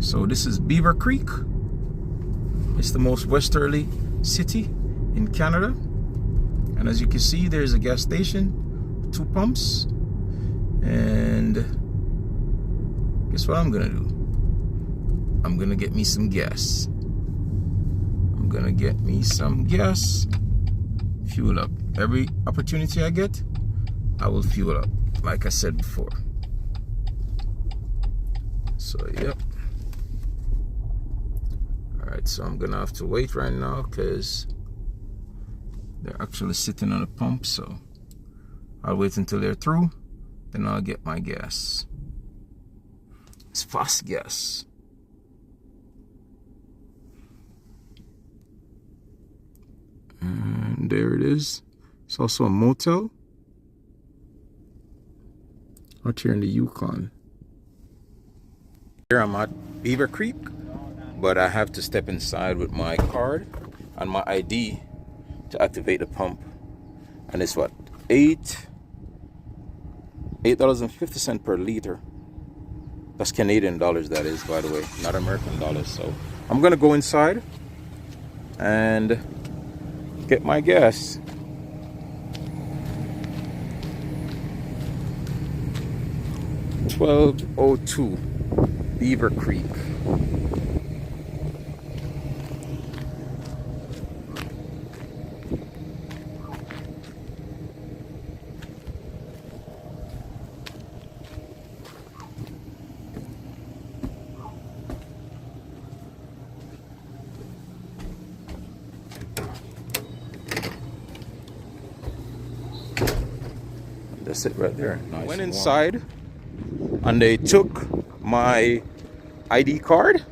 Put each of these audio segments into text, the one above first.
So this is Beaver Creek. It's the most westerly city in Canada. And as you can see, there's a gas station, 2 pumps. And guess what I'm gonna do? I'm gonna get me some gas. I'm gonna get me some gas, fuel up. Every opportunity I get, I will fuel up, like I said before. So, yep. Alright, so I'm gonna have to wait right now because they're actually sitting on a pump, so I'll wait until they're through, then I'll get my gas. It's fast gas. And there it is. It's also a motel out here in the Yukon. Here I'm at Beaver Creek, but I have to step inside with my card and my ID to activate the pump. And it's what? $8.50 per liter. That's Canadian dollars, that is, by the way, not American dollars. So I'm gonna go inside and get my gas. $12.02 Beaver Creek. That's it right there. Nice. Went inside and they took my ID card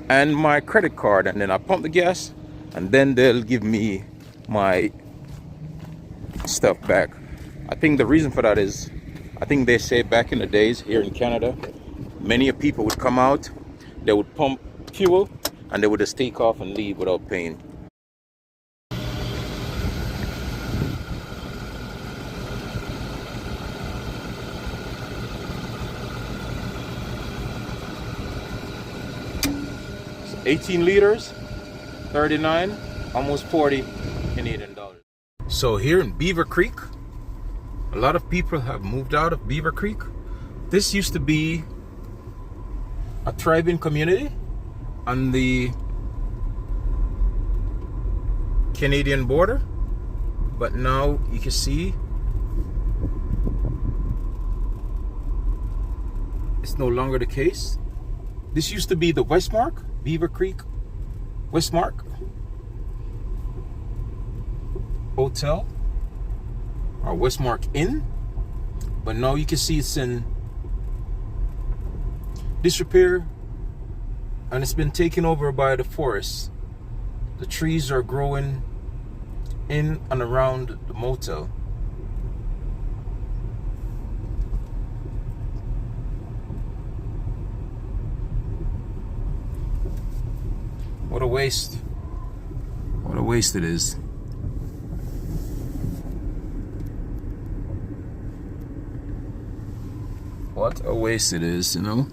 and my credit card, and then I pump the gas, and then they'll give me my stuff back. I think the reason for that is, I think they say back in the days here in Canada, many people would come out, they would pump fuel, and they would just take off and leave without paying. So 18 liters, 39, almost 40 Canadian dollars. So here in Beaver Creek, a lot of people have moved out of Beaver Creek. This used to be a thriving community on the Canadian border, but now you can see it's no longer the case. This used to be the Westmark, Beaver Creek Westmark Hotel or Westmark Inn, but now you can see it's in disrepair and it's been taken over by the forest. The trees are growing in and around the motel. What a waste. What a waste it is. What a waste it is, you know?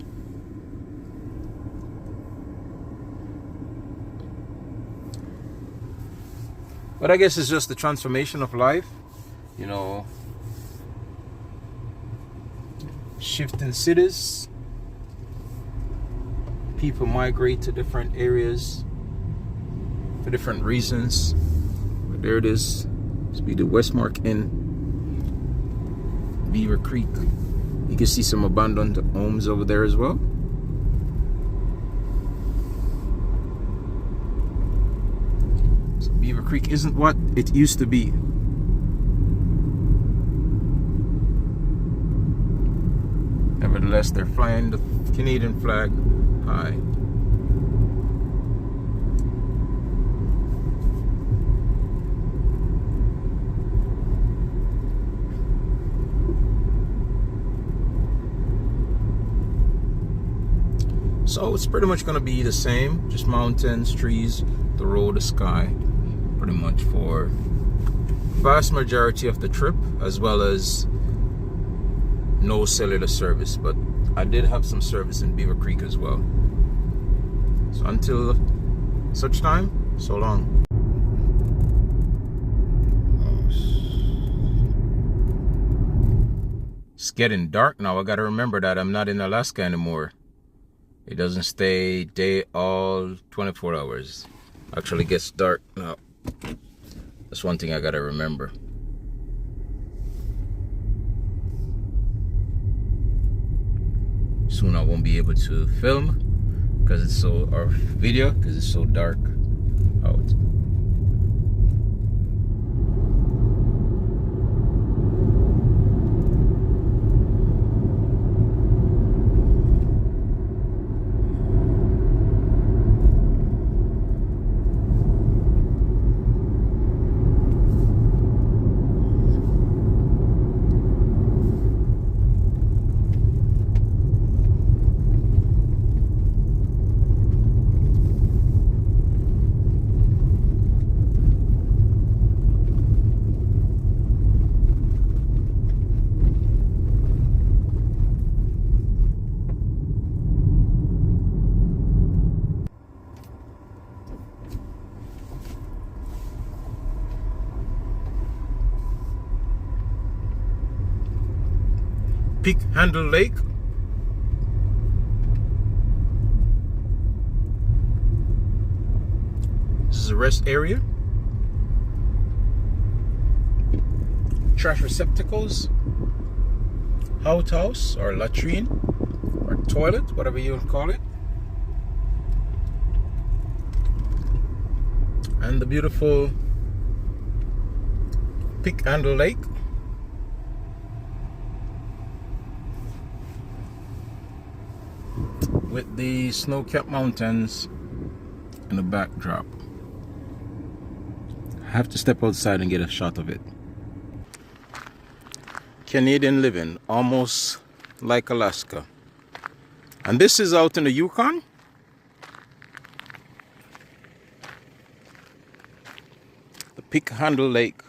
But I guess it's just the transformation of life, you know, shifting cities, people migrate to different areas for different reasons. But there it is. This be the Westmark Inn, Beaver Creek. You can see some abandoned homes over there as well. So Beaver Creek isn't what it used to be. Nevertheless, they're flying the Canadian flag high. So it's pretty much going to be the same, just mountains, trees, the road, the sky, pretty much for vast majority of the trip, as well as no cellular service, but I did have some service in Beaver Creek as well. So until such time, so long. It's getting dark now. I gotta remember that I'm not in Alaska anymore. It doesn't stay day all 24 hours. Actually gets dark now. That's one thing I gotta remember. Soon I won't be able to film because it's so, or video because it's so dark out. Peak Handle Lake. This is a rest area. Trash receptacles, outhouse or latrine or toilet, whatever you call it. And the beautiful Peak Handle Lake. With the snow-capped mountains in the backdrop. I have to step outside and get a shot of it. Canadian living, almost like Alaska. And this is out in the Yukon. The Peak Handle Lake.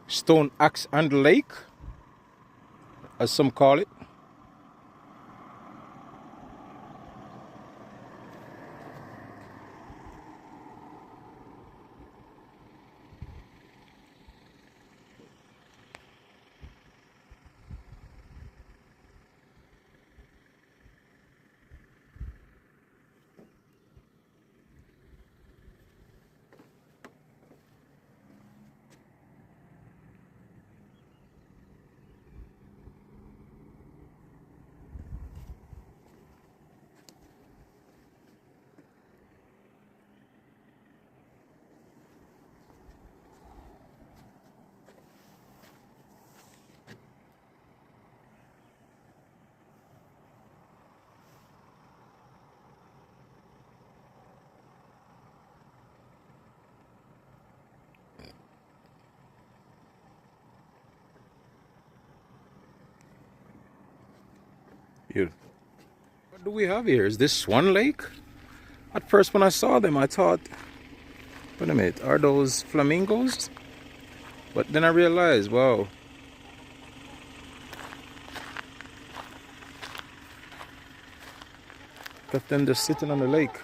Stone Axe Handle Lake, as some call it. Beautiful. What do we have here? Is this Swan Lake? At first when I saw them I thought, wait a minute, are those flamingos? But then I realized, wow. Got them just sitting on the lake.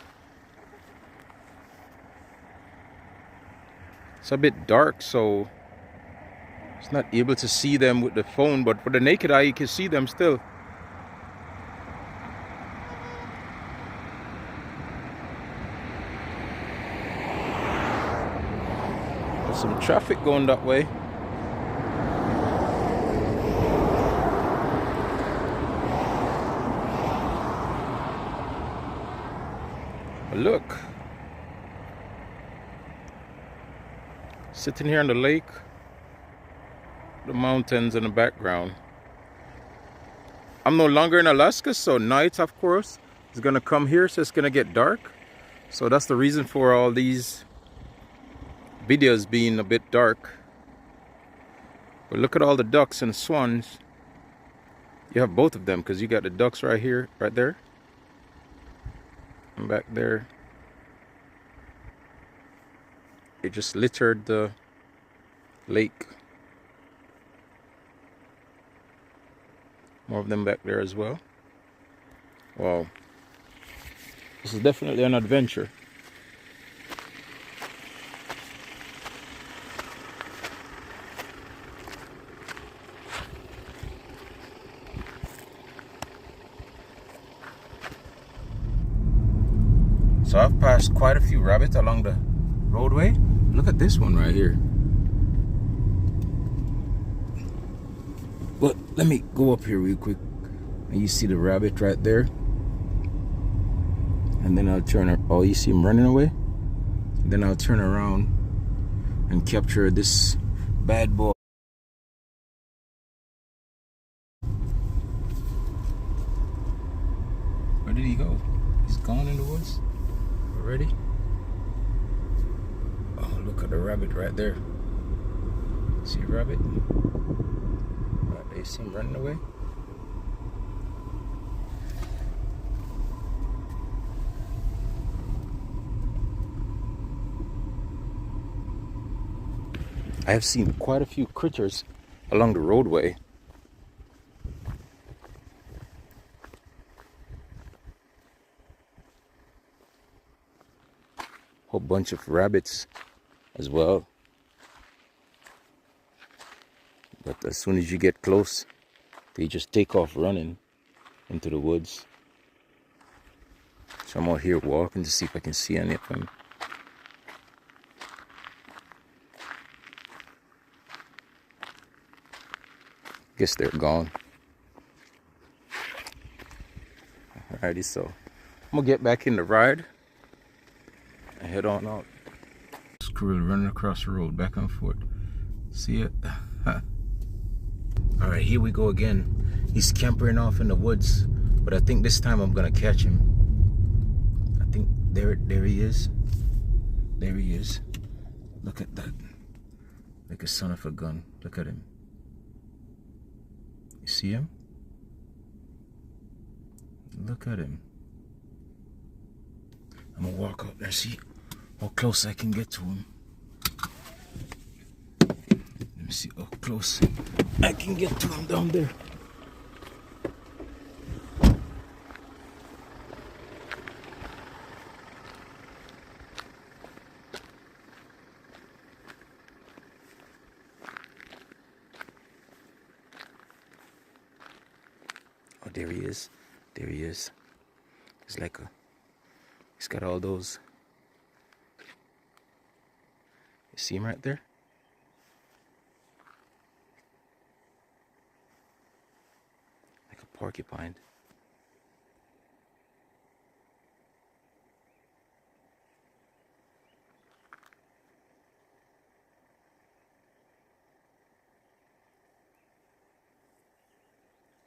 It's a bit dark, so it's not able to see them with the phone, but for the naked eye you can see them still. There's some traffic going that way. But look, sitting here on the lake, the mountains in the background. I'm no longer in Alaska, so night, of course, is gonna come here, so it's gonna get dark. So that's the reason for all these video's being a bit dark. But look at all the ducks and swans. You have both of them because you got the ducks right here, right there. And back there. It just littered the lake. More of them back there as well. Wow. This is definitely an adventure. So I've passed quite a few rabbits along the roadway. Look at this one right here. But let me go up here real quick. And you see the rabbit right there. And then I'll turn, oh, you see him running away? And then I'll turn around and capture this bad boy. Where did he go? He's gone in the woods already? Oh, look at the rabbit right there. See a rabbit? Right, they see him running away. I have seen quite a few critters along the roadway. Whole bunch of rabbits as well. But as soon as you get close, they just take off running into the woods. So I'm out here walking to see if I can see any of them. Guess they're gone. Alrighty, so I'm gonna get back in the ride and head on out. Squirrel running across the road back and forth. See it? Alright, here we go again. He's scampering off in the woods, but I think this time I'm gonna catch him. I think there he is. There he is. Look at that. Like a son of a gun. Look at him. You see him? Look at him. I'm gonna walk out there, see how close I can get to him. Let me see how close I can get to him down there. Oh, there he is. There he is. He's like a... He's got all those... You see him right there? Like a porcupine.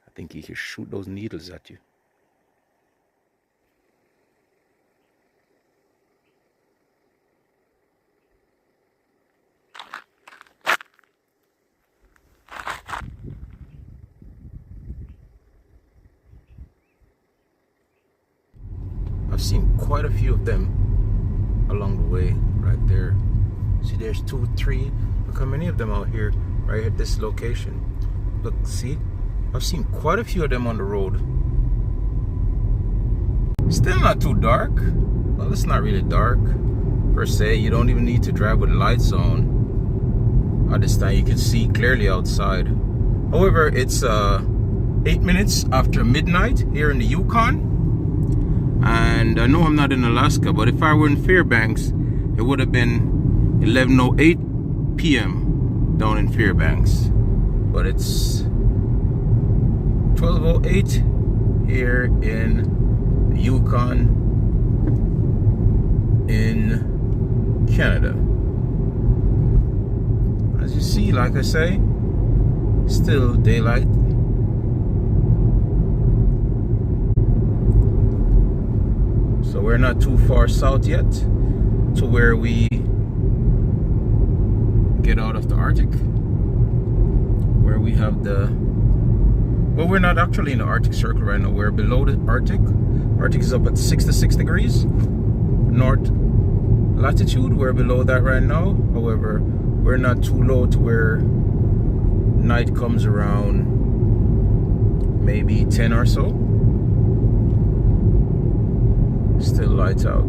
I think he can shoot those needles at you. I've seen quite a few of them along the way right there. See, there's 2, 3. Look how many of them out here right at this location. Look, see? I've seen quite a few of them on the road. Still not too dark. Well, it's not really dark per se. You don't even need to drive with lights on. At this time you can see clearly outside. However, it's 8 minutes after midnight here in the Yukon. And I know I'm not in Alaska, but if I were in Fairbanks, it would have been 11:08 p.m. down in Fairbanks. But it's 12:08 here in the Yukon in Canada. As you see, like I say, still daylight. So we're not too far south yet to where we get out of the Arctic, where we have the, well, we're not actually in the Arctic Circle right now. We're below the Arctic. Arctic is up at 66 degrees north latitude. We're below that right now. However, we're not too low to where night comes around maybe 10 or so. Still light out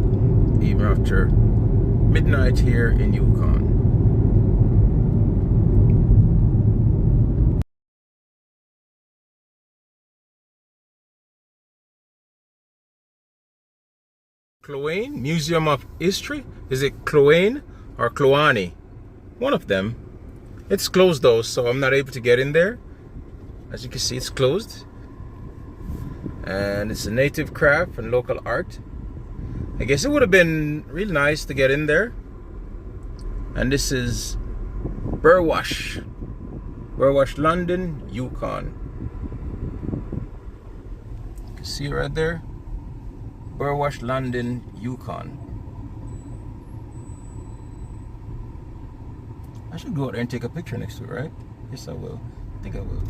even after midnight here in Yukon. Killeen Museum of History. Is it Killeen or Kluane? One of them. It's closed though, so I'm not able to get in there. As you can see, it's closed. And it's a native craft and local art. I guess it would have been really nice to get in there. And this is Burwash, London, Yukon. You can see it right there. Burwash, London, Yukon. I should go out there and take a picture next to it, right? Yes, I will. I think I will.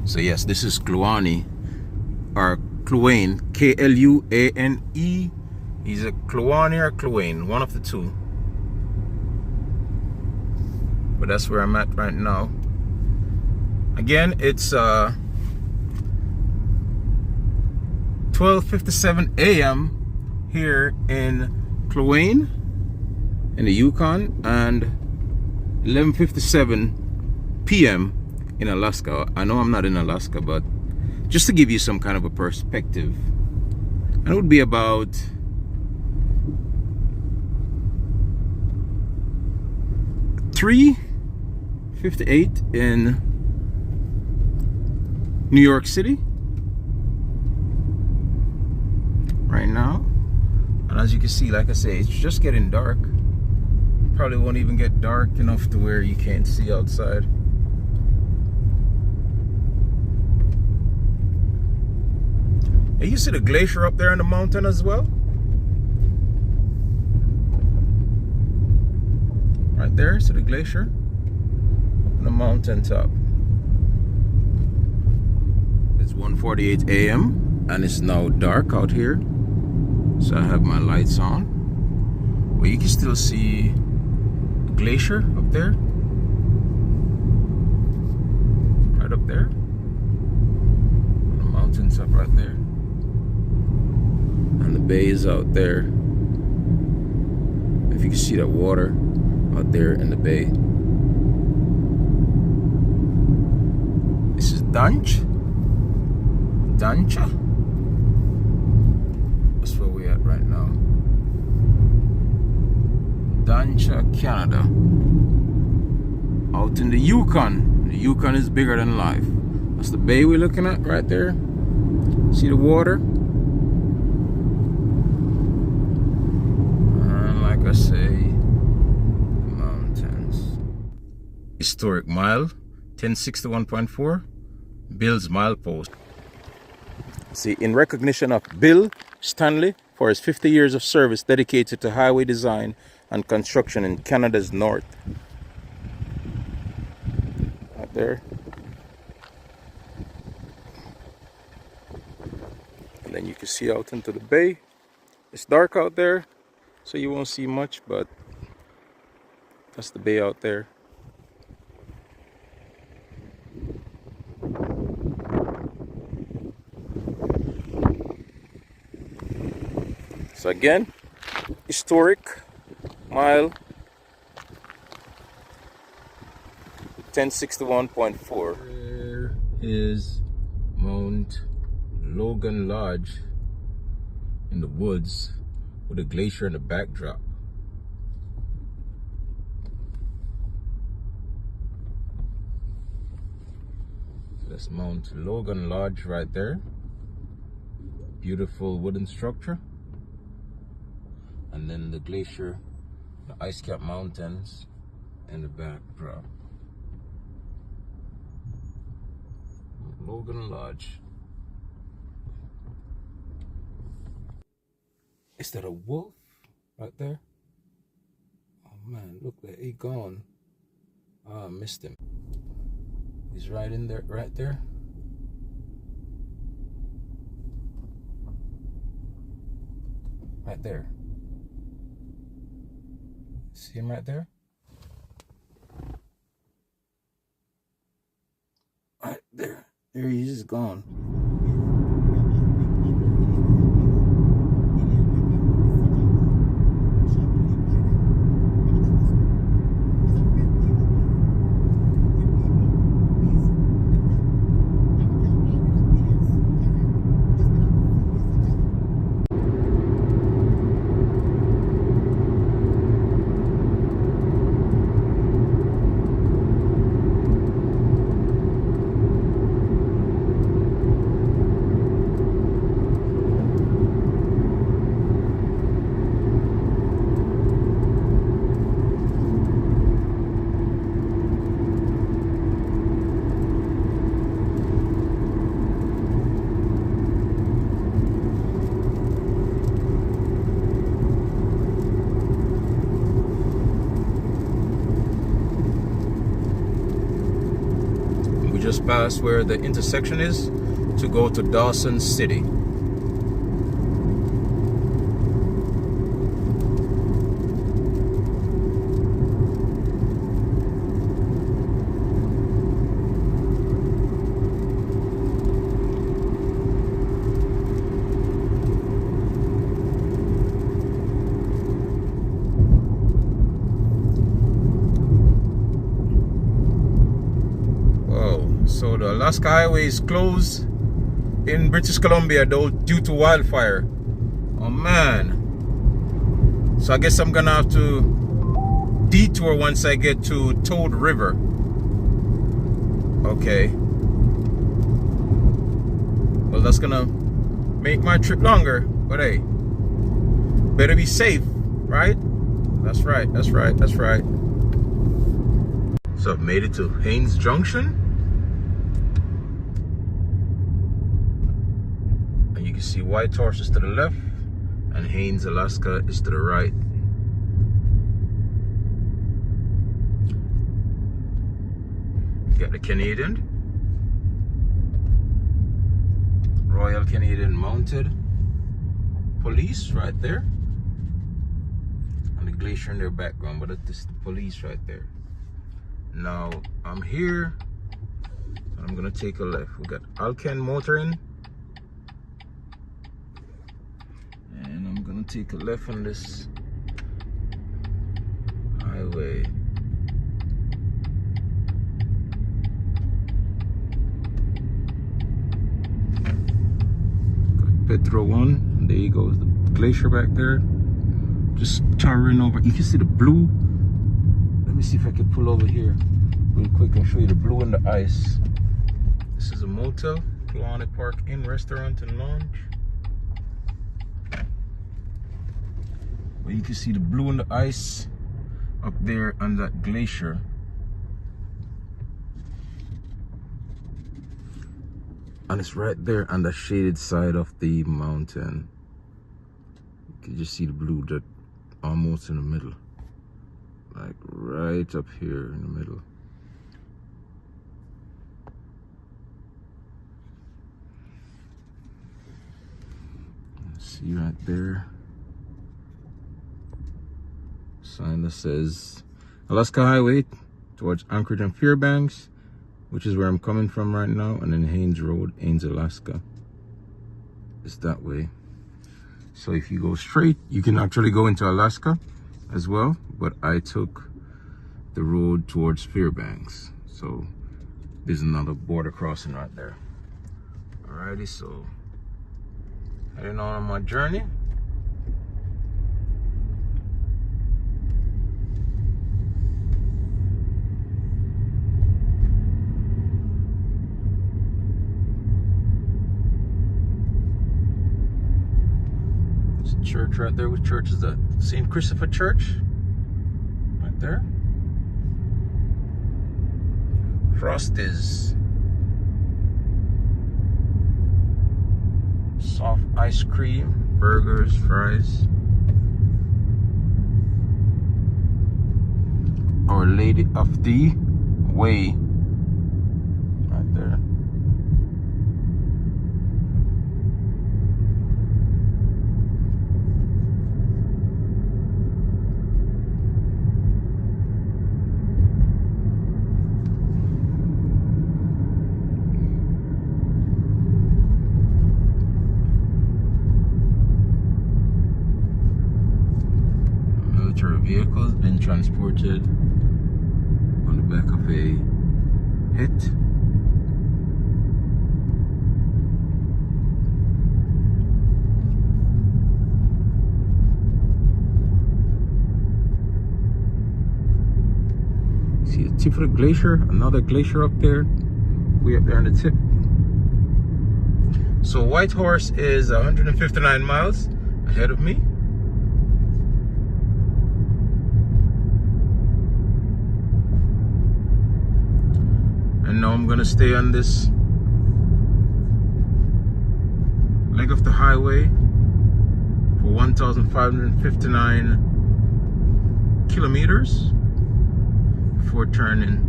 So yes, this is Kluane, or Kluane, K-L-U-A-N-E. He's a Kluane or Kluane, one of the two. But that's where I'm at right now. Again, it's 12:57 a.m. here in Killeen in the Yukon, and 11:57 p.m. in Alaska. I know I'm not in Alaska, but just to give you some kind of a perspective. And it would be about $3:58 in New York City right now. And as you can see, like I say, it's just getting dark. Probably won't even get dark enough to where you can't see outside. And you see the glacier up there on the mountain as well? Right there, see the glacier? On the mountain top. It's 1:48 a.m. and it's now dark out here. So I have my lights on. But you can still see the glacier up there. Right up there. On the mountain top right there. And the bay is out there. If you can see that water out there in the bay. This is Dancha. That's where we're at right now. Dancha, Canada. Out in the Yukon. The Yukon is bigger than life. That's the bay we're looking at right there. See the water? And like I say, the mountains. Historic mile, 1061.4. Bill's milepost. See, in recognition of Bill Stanley for his 50 years of service dedicated to highway design and construction in Canada's north. Right there. And then you can see out into the bay. It's dark out there, so you won't see much, but that's the bay out there. So again, historic mile 1061.4. There is Mount Logan Lodge in the woods with a glacier in the backdrop. So that's Mount Logan Lodge right there. Beautiful wooden structure. And then the glacier, the ice cap mountains in the backdrop. Logan Lodge. Is that a wolf right there? Oh Man, look there, he gone. Ah, I missed him. He's right in there, right there. Right there. See him right there? Right there. There he is, gone. Just past where the intersection is to go to Dawson City. So the Alaska Highway is closed in British Columbia due to wildfire. Oh man. So I guess I'm gonna have to detour once I get to Toad River. Okay. Well, that's gonna make my trip longer. But hey, better be safe, right? That's right, that's right, that's right. So I've made it to Haines Junction. You can see Whitehorse is to the left and Haines, Alaska is to the right. You got the Canadian, Royal Canadian Mounted Police right there, and the glacier in their background, but this is the police right there. Now I'm here, so I'm gonna take a left. We got Alken Motoring. And I'm gonna take a left on this highway. Got Petro 1, and there you go, the glacier back there. Just towering over. You can see the blue. Let me see if I can pull over here real quick and show you the blue and the ice. This is a motel, Killeen Park Inn Restaurant and Lounge. But you can see the blue and the ice up there on that glacier. And it's right there on the shaded side of the mountain. You can just see the blue that almost in the middle. Like right up here in the middle. See right there. Sign that says Alaska Highway towards Anchorage and Fairbanks, which is where I'm coming from right now, and then Haines Road, Haines, Alaska. It's that way. So if you go straight, you can actually go into Alaska as well, but I took the road towards Fairbanks. So there's another border crossing right there. Alrighty, so heading on my journey. Church right there. Which church is that? St. Christopher Church right there. Frosties, soft ice cream, burgers, fries. Our Lady of the Way right there. Military vehicle has been transported on the back of a hit. See the tip of the glacier, another glacier up there, way up there on the tip. So Whitehorse is 159 miles ahead of me. And now I'm gonna stay on this leg of the highway for 1,559 kilometers before turning.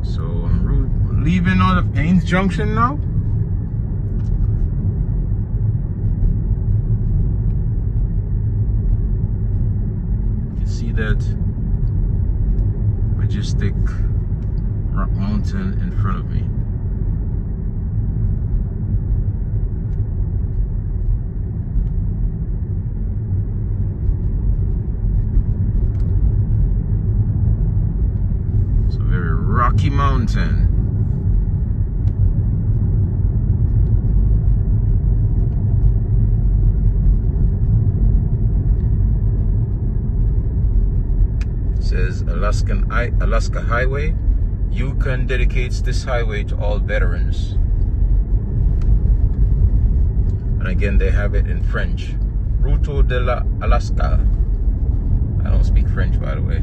So I'm leaving out of Ains Junction now. See that majestic rock mountain in front of me. It's a very rocky mountain. Says Alaska Highway. Yukon dedicates this highway to all veterans. And again, they have it in French. Route de l'Alaska. I don't speak French, by the way.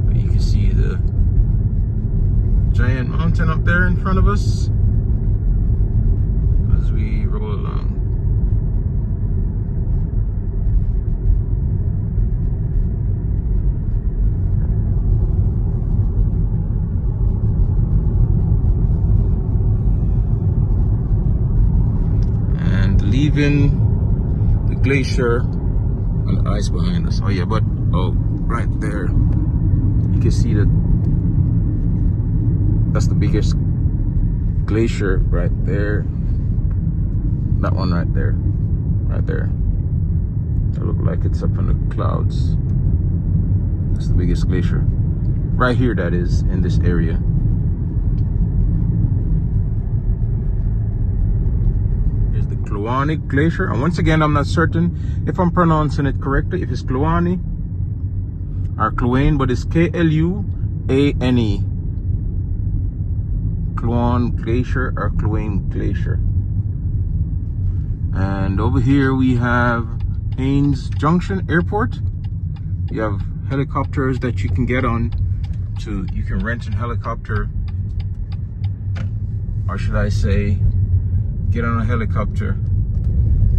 But you can see the giant mountain up there in front of us as we roll along. Leaving the glacier and the ice behind us. Oh yeah, but right there you can see that that's the biggest glacier right there. That one right there, right there. That look like it's up in the clouds. That's the biggest glacier right here, that is, in this area. Kluane Glacier, and once again I'm not certain if I'm pronouncing it correctly, if it's Kluane or Kluane, but it's K-L-U-A-N-E. Kluane Glacier or Kluane Glacier. And over here we have Ains Junction Airport. You have helicopters that you can get on to, you can rent a helicopter, or should I say get on a helicopter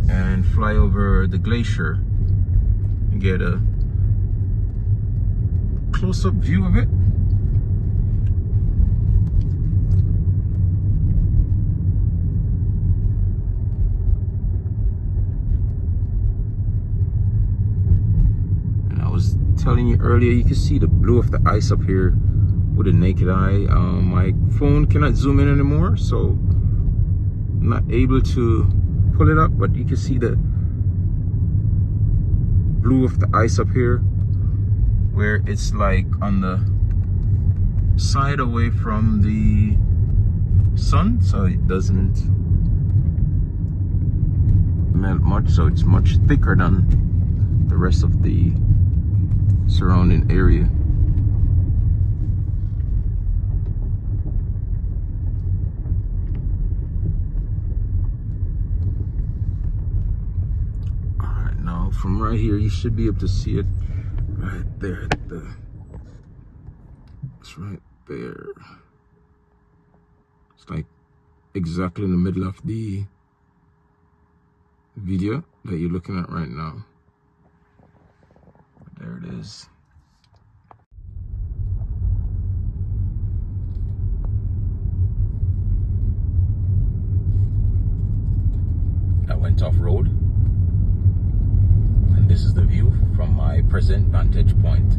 and fly over the glacier and get a close-up view of it. And I was telling you earlier, you can see the blue of the ice up here with the naked eye. My phone cannot zoom in anymore, so I'm not able to pull it up, but you can see the blue of the ice up here, where it's like on the side away from the sun, so it doesn't melt much, so it's much thicker than the rest of the surrounding area. From right here, you should be able to see it right there. It's right there. It's like exactly in the middle of the video that you're looking at right now. There it is. I went off road, and this is the view from my present vantage point.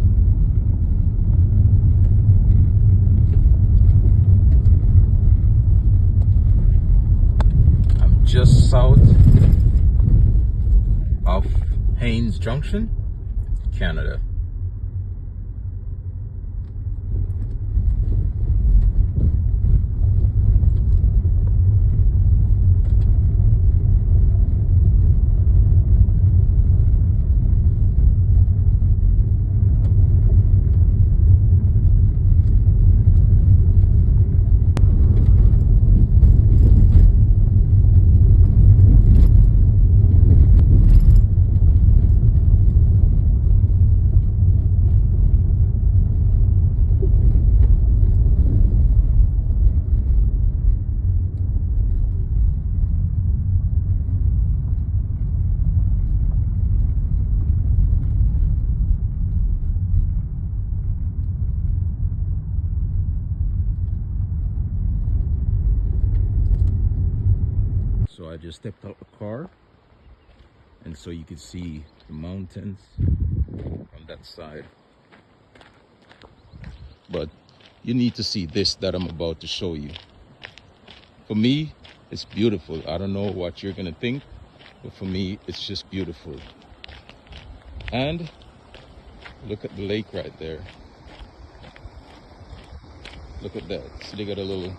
I'm just south of Haines Junction, Canada. So I just stepped out the car, and so you can see the mountains on that side. But you need to see this that I'm about to show you. For me, it's beautiful. I don't know what you're gonna think, but for me, it's just beautiful. And look at the lake right there. Look at that. See, they got a little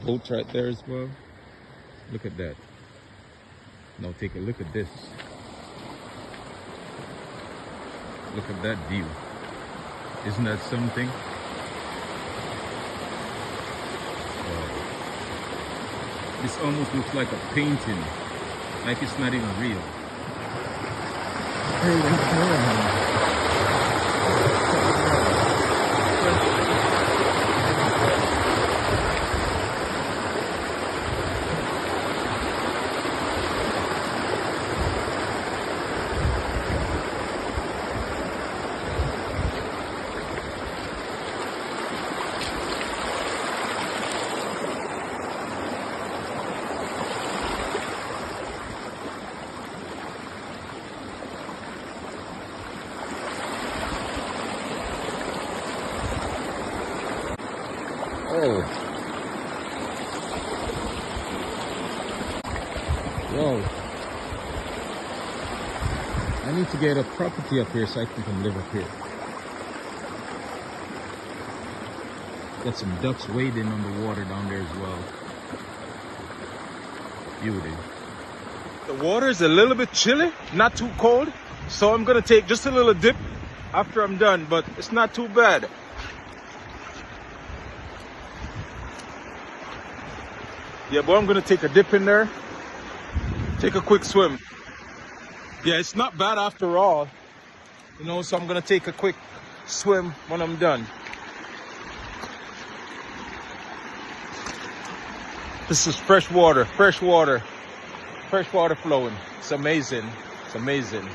boat right there as well. Look at that. Now take a look at this. Look at that view. Isn't that something? This almost looks like a painting, like it's not even real. Oh. Whoa. I need to get a property up here so I can come live up here. Got some ducks wading on the water down there as well. Beauty. The water is a little bit chilly, not too cold. So I'm gonna take just a little dip after I'm done, but it's not too bad. Yeah, boy, I'm gonna take a dip in there, take a quick swim. Yeah, it's not bad after all, you know, so I'm gonna take a quick swim when I'm done. This is fresh water flowing. It's amazing, it's amazing.